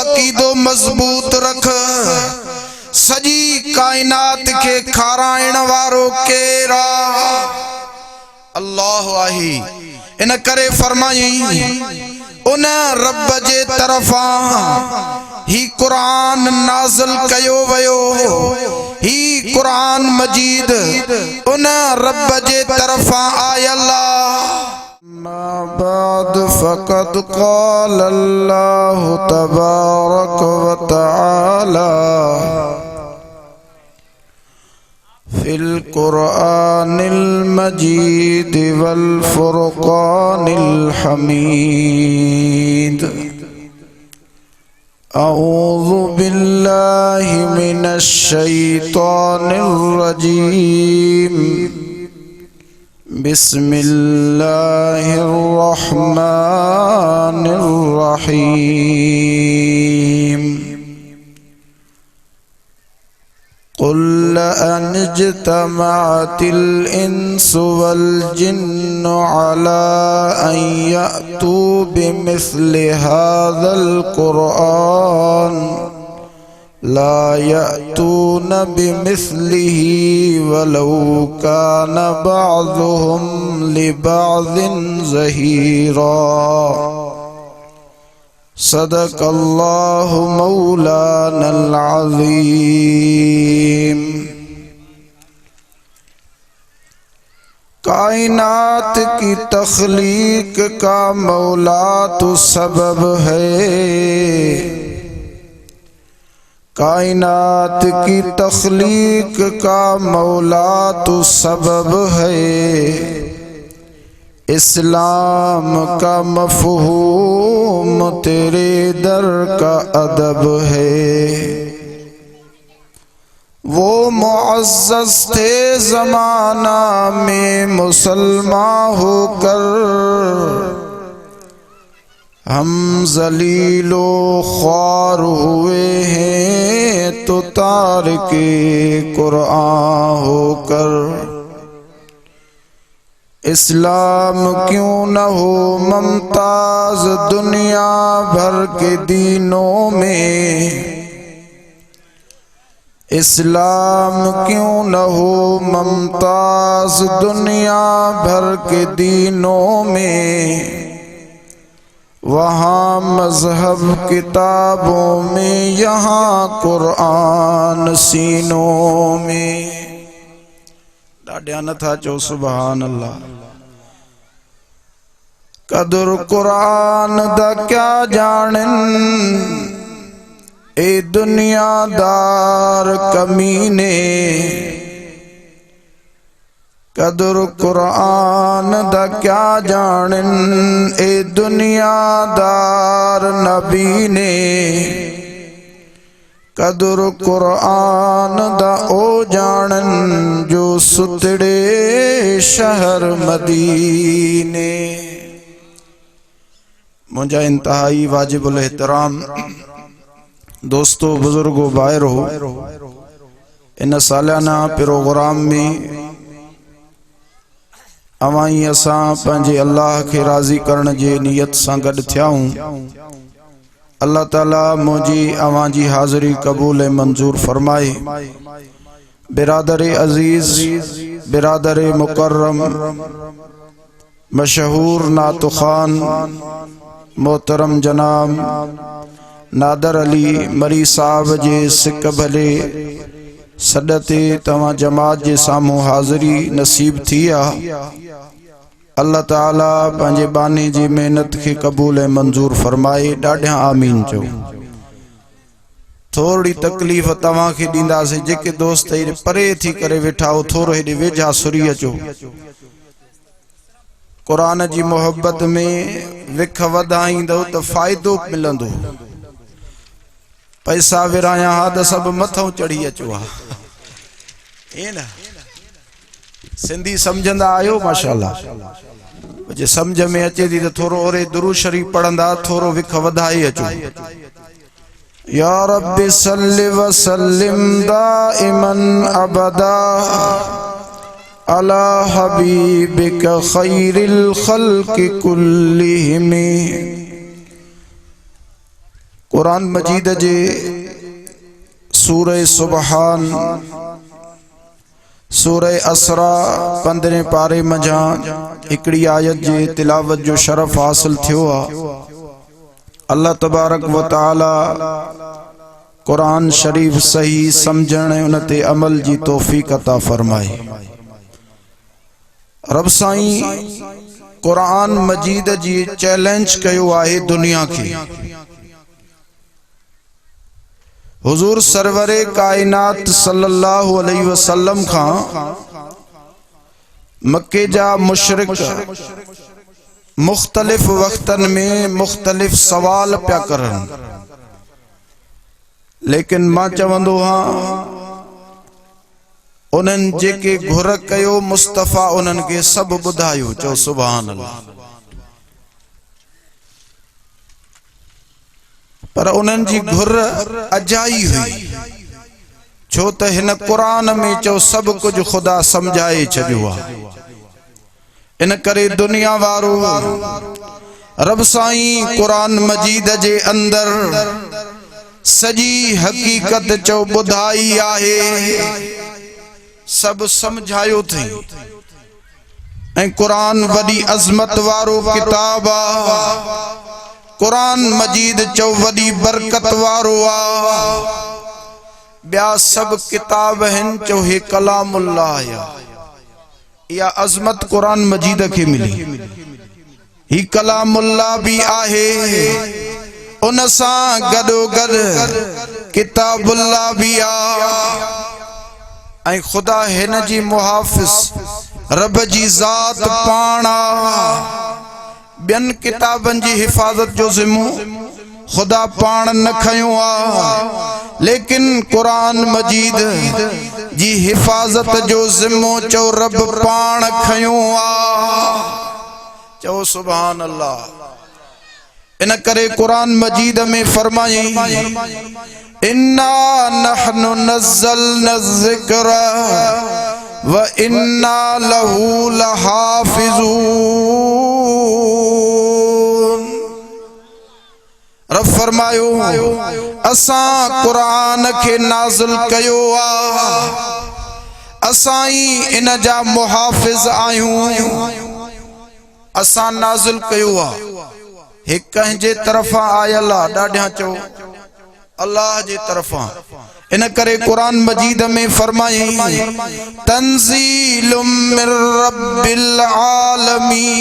अकीदो मजबूत रख। सजी कायनात के खाराइण वारो केरा अल्लाह आही। इन करे फरमाई उन रब जे तरफा ही कुरान नाज़िल कयो वयो। ही कुरान मजीद उन रब जे तरफा आयल्ला। मा बाद फ़क़द क़ाल अल्लाह तबारक व तआला फिल कुरानिल मजीद वल फुरक़ानिल हमीद। अऊज़ु बिल्लाहि मिनश शैतानिर रजीम। बिस्मिल्लाहिर रहमानिर रहीम। कुल अन इज्तमअतिल इंसु वल जिन्नु अला अन यअतू बिमिस्लि हाज़ल कुरआन ला यअतून बिमिस्लिही वलौ कान बअज़ुहुम लिबअज़िन ज़हीरा। सदक़ल्लाहु मौलानल अज़ीम। कायनात की तख्लीक का मौला तो सबब है। कायनात की तख्लीक का मौला तो सबब है। इस्लाम का मफ़हूम तेरे दर का अदब है। वो मुअज़्ज़ज़ थे ज़माना में मुसलमान होकर, हम ज़लीलो ख्वार हुए हैं तो तारिके कुरान होकर। इस्लाम क्यों न हो ममताज दुनिया भर के दीनों में। इस्लाम क्यों न हो ममताज दुनिया भर के दीनों में। वहाँ मज़हब किताबों में, यहाँ कुरान सीनों में। डाढ़िया नथा चो सुभान अल्लाह। कदर कुरान दा क्या जानन ए दुनियादार कमीने। कदर कुरान दा क्या जानन ए दुनियादार नबी ने। कदर कुरान दा ओ जानन जो सुतड़े शहर मदीने। मुझा इंतहाई वाजिबुल एहतराम दोस्तों, बुजुर्गो, बायरो, इन सालाना प्रोग्राम में अवाई असां पंहिंजे अल्लाह के राज़ी करण जे नियत सां गॾु थिया हूं। अल्लाह ताला मुझी अवां जी हाज़िरी कबूल मंजूर फरमाए। बिरादर अजीज, बिरादर मुकर्रम, मशहूर नात खान मोहतरम जनाब नादर अली मरी साहब जे सिक भले सदते तवां जमात जे सामू हाज़िरी नसीब थी आ। अल्लाह ताला पंहिंजे बानी जी मेहनत के कबूल मंजूर फरमाए। ॾाढा आमीन चो। थोड़ी तकलीफ़ तवां खे ॾींदासीं। जेके दोस्त हेॾे परे थी करे वेठा हो, थोरो हेॾे वेझा सुरी अचो। कुरान जी मोहब्बत में विख वधाईंदो त फ़ाइदो मिलंदो। पैसा विराया हा त सभु मथों चढ़ी अचो हा। सिंधी समझंदा आयो माशाअल्लाह। जे समझ में अचे थी तो थोरो ओरे दुरूद शरीफ पढ़ंदा, थोरो विख वधाए अचो। या रब्बि सल्लि व सल्लिम दाइमन अबदा अला हबीबिका खैरिल खल्क़ि कुल्लिहिम। कुरान मजीद जे सूरह सुबहान सूरह असरा 15 पारे मझां हिकड़ी आयत जे तिलावत जो शरफ हासिल थियो आ। अल्लाह तबारक व तआला कुरान शरीफ सही समझण ऐं उन ते अमल जी तौफीक अता फरमाए। रब साईं कुरान मजीद जी चैलेंज कयो आहे दुनिया के। हुजूर सरवरे कायनात सल्लल्लाहु अलैहि वसल्लम खां मक्के जा मुशरिक मुख्तलिफ वक्तन में मुख्तलिफ सवाल पिया करन, लेकिन मां चवंदो हां उन्हनि जेके घुर कयो मुस्तफ़ा उन्हनि के सब ॿुधायो। चओ सुभान अल्लाह। पर उन्हनि जी घुर अजाई हुई, छो त हिन कुरान में चओ सब कुछ खुदा समझाए छॾियो आहे। इन करे दुनिया वारो रब साईं कुरान मजीद जे अंदर सजी हकीकत चो ॿुधाई आहे, सब समझायो थई। ऐं कुरान वडी अज़मत वारो किताब आ। कुरान मजीद चो वडी बरकत वारो आ। ॿिया सब किताब हिन चो हे कलामुल्लाह या या अज़मत कुरान मजीद के मिली। ही कलामुल्लाह भी आहे, उन सां गडो गड किताबुल्लाह भी आ। ऐं खुदा हिन जी मुहाफ़िज़ रब जी ज़ात पाण आ। ॿियनि किताबनि जी हिफ़ाज़त जो ज़िम्मो खुदा पाण न खयो आ, लेकिन कुरान मजीद जी हिफ़ाज़त जो ज़िम्मो चो रब पाण खयो आ। चो सुभान अल्लाह। इन करे कुरान मजीद में फरमाई इन्ना नहनु नज़्ज़लना ज़िक्र व इन्ना लहू लहाफ़िज़ून। रब फरमायो असां कुरान के नाज़िल कयो आ, असां ही इन जा मुहाफ़िज़ आयूं। असां नाज़िल कयो आ, हे कंहिंजे तरफ़ां आयल आ। ॾाढा चओ अल्लाह जे तरफ़ां। इन करे कुरान मजीद में फरमाई तंज़ीलुम मिर रब्बिल आलमीन।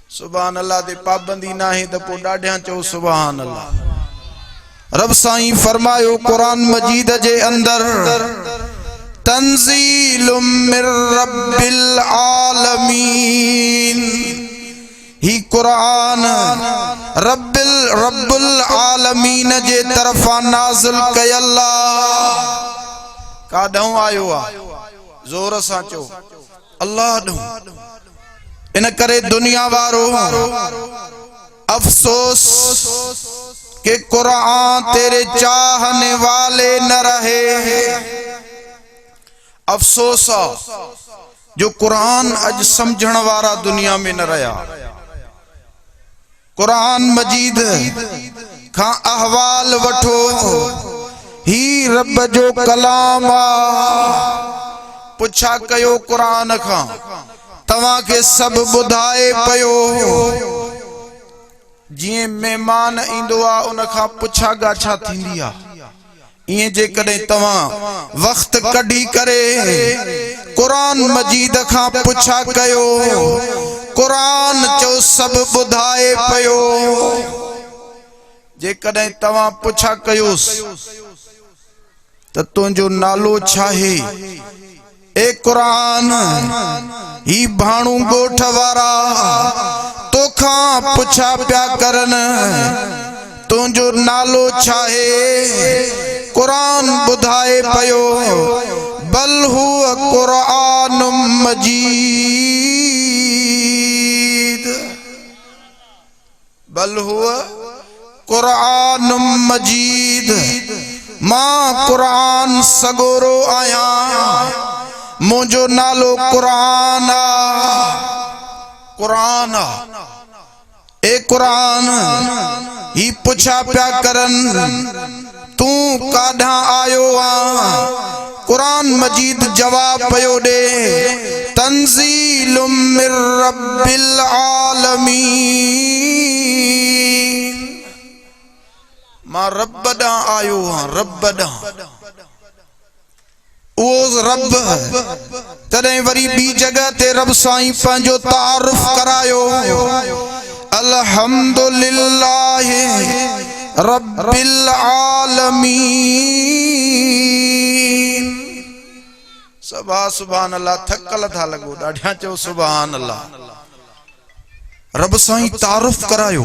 सुभान अल्लाह दे पाबंदी नाहे त पोइ ॾाढा चओ सुभान अल्लाह। रब साईं फरमायो कुरान मजीद जे अंदर तंज़ीलुम मिर रब्बिल आलमीन। ही कुरान रब्बुल आलमीन जे तरफा नाज़िल कयल आ। काॾों आयो आ? जोर सां चओ अल्लाह ॾों। इन करे दुनिया वारो अफसोस के कुरान तेरे चाहने वाले न रहे। अफसोस आ जो कुरान अज समझण वारा दुनिया में न रहा। कुरान मजीद का अहवाल वठो, ही रब जो कलाम आ। पुछा कयो कुरान खां तवां के सब बुधाए पयो। जिए मेहमान इंदो आ उन खां पुछा गाछा थींदी आ। इए जे कदे तवां वक्त कढी करे कुरान मजीद खां पुछा कयो, कुरान चो सब बुधाए पयो। जे कदे तवां पुछा कयोस त तुंजो नालो छा है? ए कुरान ही भाणू गोठ वारा तोखा पुछा प्या करन तुंजो नालो छा है? कुरान बुधाए पयो बल हुआ कुरान मजीद। बल हुआ कुरान मजीद। मां कुरान सगोरो आया, मुझो नालो कुरान आ। कुरान आ ए कुरान ही पुछा प्या करन तू काढा आयो आ कुरान मजीद जवाब पयो दे तंजीलुम मिर रब्बिल आलमीन मां रब दा आयो हां रब दा ओ रब तदे वरी बी जगह ते रब साईं पंहिंजो तारुफ करायो अल्हम्दुलिल्लाह रब्बिल आलमीन सुभान अल्लाह थकल था लगो ॾाढा चो सुभान अल्लाह रब साईं तारुफ करायो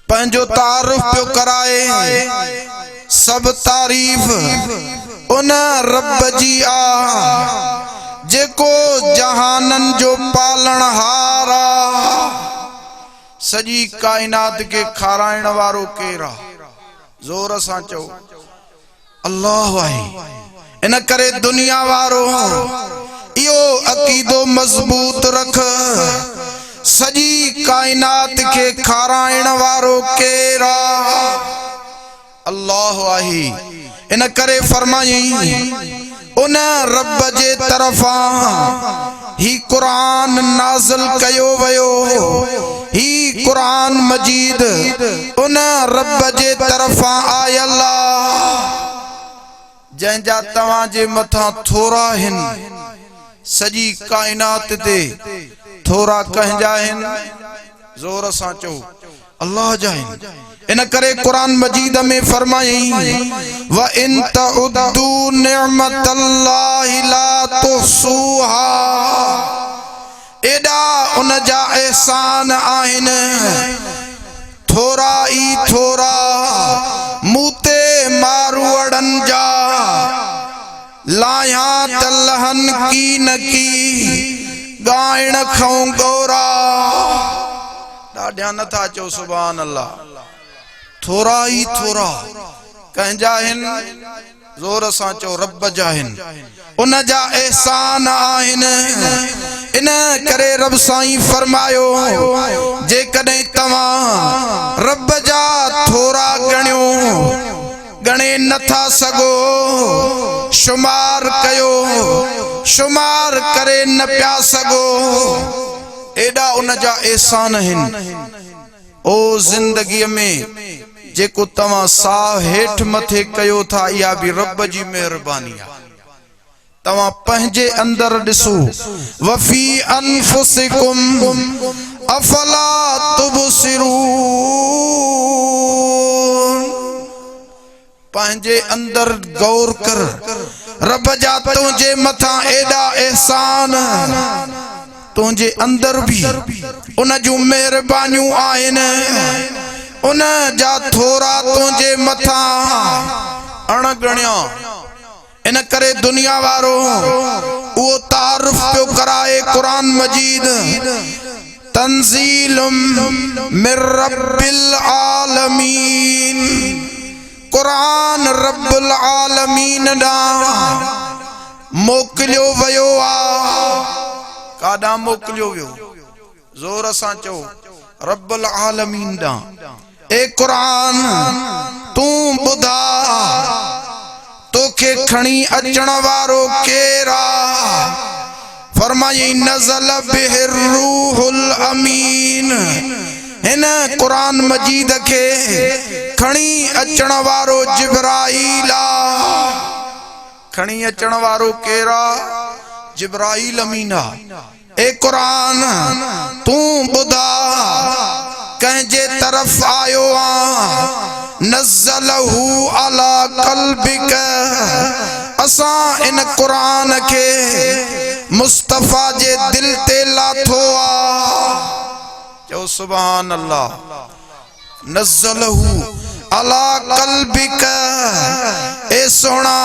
पंहिंजो तारुफ पियो कराए सब तारीफ उन रब जी आ जेको जहानन जो पालण हारा सजी कायनात के खाराइण वारो केरा जोर सां चओ अल्लाह आहे इन करे दुनिया वारो इहो अकीदो मजबूत रख सजी कायनात के खाराइण वारो केरा अल्लाह आहे इन करे फरमाई उन रब जे तरफा ही कुरान नाज़िल कयो वयो ही कुरान मजीद उन रब जे तरफा आयल जंहिंजा तव्हां जे मथां थोरा हिन सजी कायनात ते थोरा कंहिंजा हिन जोर सां चओ अल्लाह जा हिन इन करे कुरान मजीद में फरमाई व इन तउद्दू निअमतल्लाहि ला तुहसूहा एडा उन जा एहसान आहिन थोरा ई थोरा मूते मारूअड़न जा लाया तलहन की न की गाइण खाऊं गौरा ॾाढा नथा चओ सुभान अल्लाह थोरा ही थोरा कंहिंजा हिन जोर सां चओ रब जा हिन उन जा एहसान आहिन इन करे रब साईं फरमायो जेकॾहिं तव्हां रब जा थोरा गणियो गणे नथा सघो शुमार कयो शुमार करे न पिया सघो एडा उन जा एहसान हिन ओ जिंदगी में जेको तव्हां साह हेठ मथे कयो था इहा भी रब जी मेहरबानी आहे तव्हां पंहिंजे अंदर ॾिसो वफी अनफुसिकुम अफला तुबसिरून पंहिंजे अंदर गौर कर रब जा तुंहिंजे मथां एॾा एहसान तुंहिंजे अंदर भी उन जूं मेहरबानियूं आहिनि उन जा थोरा तुंहिंजे मथां अणगणिया इन करे दुनिया वारो वो तारुफ पियो कराए कुरान मजीद तंजीलुम मिर रब्बिल आलमीन कुरान रब्बुल आलमीन दा मोकलियो वयो आ काडा मोकलियो वियो जोर सां चओ रब्बुल आलमीन दा ए कुरान तू बुधा तोखे खणी अचण वारो केरा फरमाई नज़ल बिहिर रूहुल अमीन हिन कुरान मजीद के खणी अचण वारो जिब्राईल खणी अचण वारो केरा जिब्राईल अमीना ए कुरान तू बुधा कंहिंजे तरफ आयो आ नज़लहू अला क़ल्बिक असां इन कुरान के मुस्तफा जे दिल ते लाथो आ चओ सुभान अल्लाह नज़लहू अला क़ल्बिक ए सोना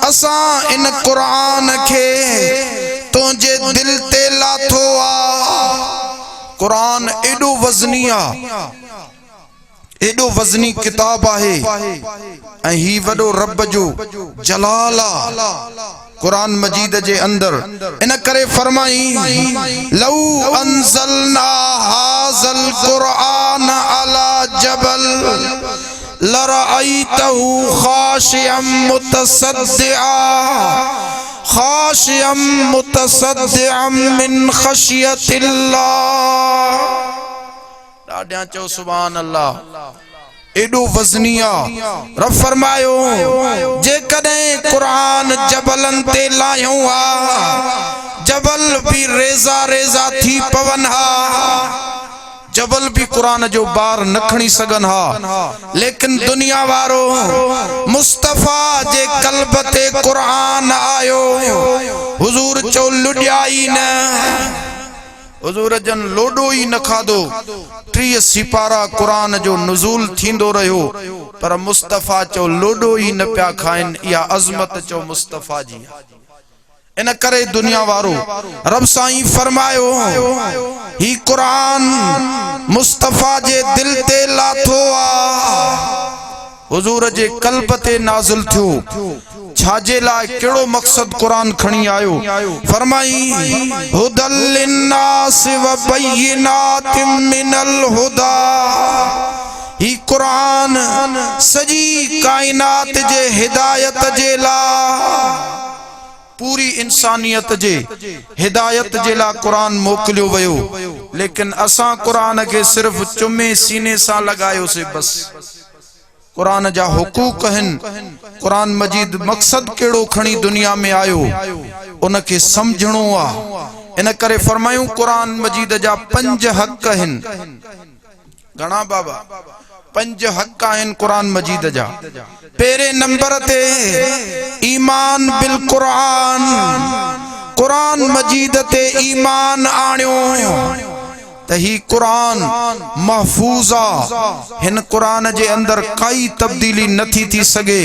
असां इन कुरान के तुंहिंजे दिल ते लाथो आ कुरान एडो वजनी आ एडो वजनी किताब आहे ऐं ही वडो रब जो जलाल आ कुरान मजीद जे अंदर इन करे फरमाई लौ अंज़लना हाज़ल कुरान अला जबल लरअयतहु खाशियम मुतसद्दिअम मिन खशियतिल्लाह। ॾाढा चओ सुभान अल्लाह। एडो वज़निया रब फरमायो जे कदे कुरान जबलन ते लायो आ जबल भी रेज़ा रेज़ा थी पवन हा। जबल भी कुरान जो बार न खणी सगन हा लेकिन दुनिया वारो मुस्तफा जे कल्ब ते कुरान आयो। हुजूर चो लुडियाई न हुजूर जन लोडो ही न खादो 30 सिपारा कुरान जो नुज़ूल थींदो रहो पर मुस्तफा चो लोडो ही न पिया खाइन। या अज़मत चो मुस्तफा जी इन करे दुनिया वारो रब साईं फरमायो ही कुरान मुस्तफा जे दिल ते लाथो आ हुजूर जे कल्ब ते नाज़िल थियो। छाजे लाए केड़ो मकसद कुरान खणी आयो फरमाई हुदल लिन्नास व बय्यिनातिम मिनल हुदा। ही कुरान सजी कायनात जे हिदायत जे ला पूरी इंसानियत जे हिदायत जे ला कुरान मोकलियो वयो लेकिन असा कुरान के सिर्फ चुमे सीने सा लगायो से बस। कुरान जा हुकूक हन कुरान मजीद मकसद केड़ो खणी दुनिया में आयो उनके समझणो आ। इन करे फरमायूं कुरान मजीद जा 5 हक हन। घणा बाबा 5 हक आहिन कुरान मजीद जा। पेरे नंबर ते ईमान बिल कुरान कुरान मजीद ते ईमान आणियो त ही कुरान महफूजा हिन कुरान जे अंदर काई तब्दीली नथी थी सके।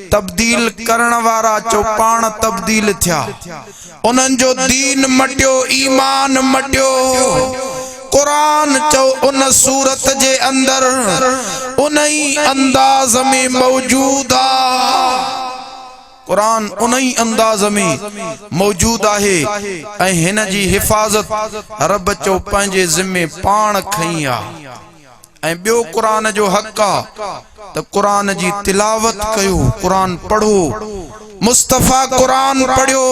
तब्दील करण वारा चो पाण तब्दील थिया उनन जो दीन मटियो ईमान मटियो। कुरान चो उन सूरत जे अंदर उनई अंदाज में मौजूद आ। कुरान उनई अंदाज में मौजूद आहे ऐं हिन जी हिफाजत रब चो पंहिंजे ज़िम्मे पाण खई आ। ऐं ॿियो कुरान जो हक़ आ त कुरान जी तिलावत कयो कुरान पढ़ो। मुस्तफा कुरान पढ़ियो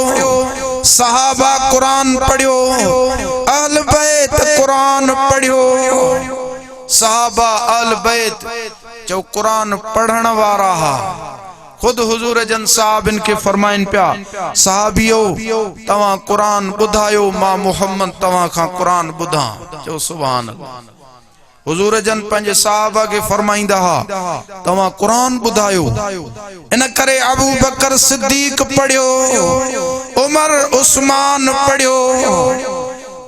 सहाबा कुरान पढ़ियो अहल बैत कुरान पढ़ियो। सहाबा अहल बैत जो कुरान पढ़ण वारा हा खुद हुजूर जन साहब इनके फरमाइन पिया साहबियो तवा कुरान बुधायो मां मोहम्मद तवा खा कुरान बुधा। चो सुभान अल्लाह। हुजूर जन पंजे साहबा के फरमाइंदा हा तवा कुरान बुधायो। इन करे अबू बकर सिद्दीक पढ़ियो उमर उस्मान पढ़ियो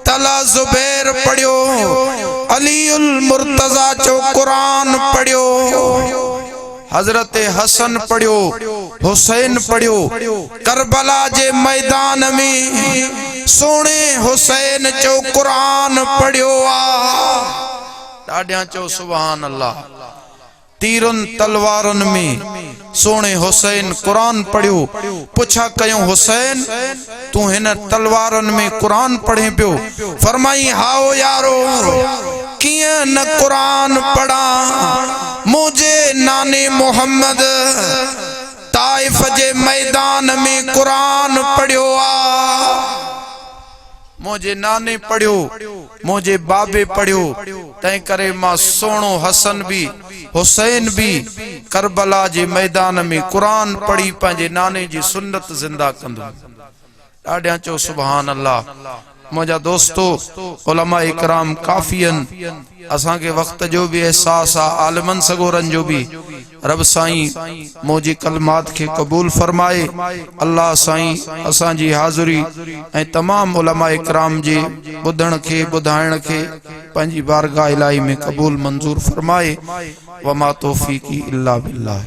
तला जुबैर पढ़ियो अलीउल मुर्तजा चो कुरान पढ़ियो हजरत हसन पढ़ियो हुसैन पढ़ियो करबला जे मैदान में सोने हुसैन चो कुरान पढ़ियो आ। ॾाढा चो सुभान अल्लाह। तीरन तलवारन में सोने हुसैन कुरान पढ़ियो। पुछा कयो हुसैन तू हिन तलवारन में कुरान पढ़े पियो फरमाई हाओ यारो किया न कुरान पढ़ा मुझे नाने मोहम्मद ताइफ जे मैदान में कुरान पढ़ियो आ। मुझे नाने पढ़ियो मुझे बाबे पढ़ियो तय करे मां सोनो हसन भी हुसैन भी करबला जे मैदान में कुरान पढ़ी पंहिंजे नाने जी सुन्नत जिंदा कंदो। ॾाढा चो सुभान अल्लाह। मुझा दोस्तो उलमा इकराम काफियन असा के वक्त जो भी एहसास आ आलमन सगोरन जो भी रब साईं मोजी कलमात के कबूल फरमाए। अल्लाह साईं असा जी हाज़ुरी ए तमाम उलमा इकराम जी बुधण के बुधाइण के पंजी बारगाह इलाही में कबूल मंजूर फरमाए। वमा तौफीकी इल्ला बिल्लाह।